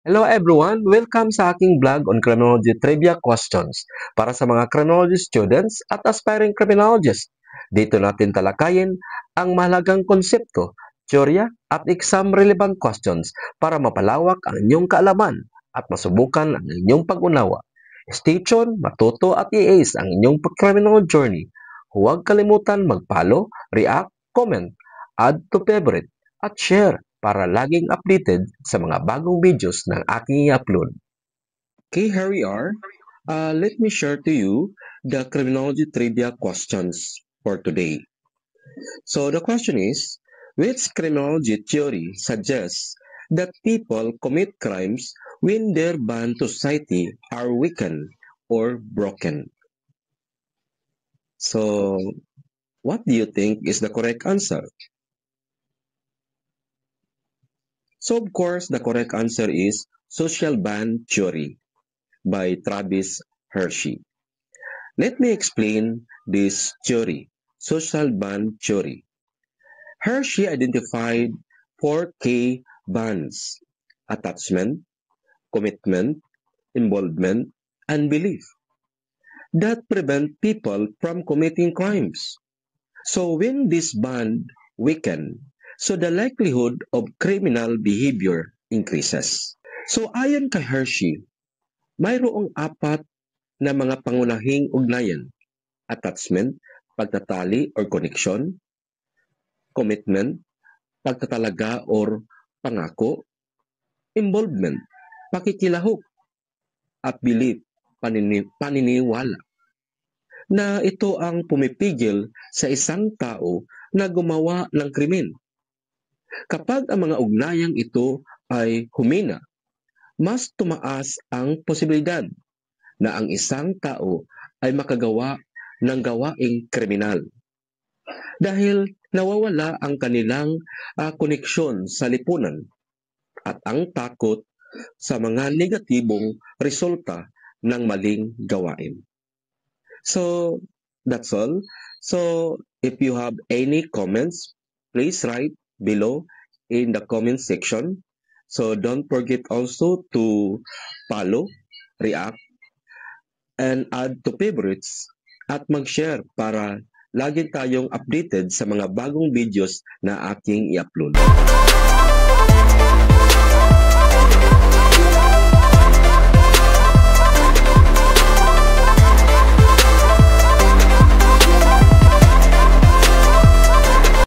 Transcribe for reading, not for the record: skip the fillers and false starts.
Hello everyone! Welcome sa aking vlog on criminology trivia questions para sa mga criminology students at aspiring criminologists. Dito natin talakayin ang mahalagang konsepto, teorya at exam-relevant questions para mapalawak ang inyong kaalaman at masubukan ang inyong pag-unawa. Stay tuned, matuto at i-ace ang inyong criminology journey. Huwag kalimutan mag-follow, react, comment, add to favorite at share para laging updated sa mga bagong videos ng aking i-upload. Okay, here we are. Let me share to you the criminology trivia questions for today. So the question is, which criminology theory suggests that people commit crimes when their bond to society are weakened or broken? So, what do you think is the correct answer? So, of course, the correct answer is social band theory by Travis Hershey. Let me explain this theory, social band theory. Hershey identified 4 key bonds: attachment, commitment, involvement, and belief that prevent people from committing crimes. So when this bond weaken, so the likelihood of criminal behavior increases. So ayon kay Hershey, mayroong 4 na mga pangunahing ugnayan: attachment, pagtatali or connection; commitment, pagtatalaga or pangako; involvement, pakikilahok; at belief, paniniwala, na ito ang pumipigil sa isang tao na gumawa ng krimen. Kapag ang mga ugnayang ito ay humina, mas tumaas ang posibilidad na ang isang tao ay makagawa ng gawaing kriminal dahil nawawala ang kanilang koneksyon sa lipunan at ang takot sa mga negatibong resulta ng maling gawain. So, that's all. So, if you have any comments, please write below in the comment section. So, don't forget also to follow, react, and add to favorites at mag-share para lagi tayong updated sa mga bagong videos na aking i-upload.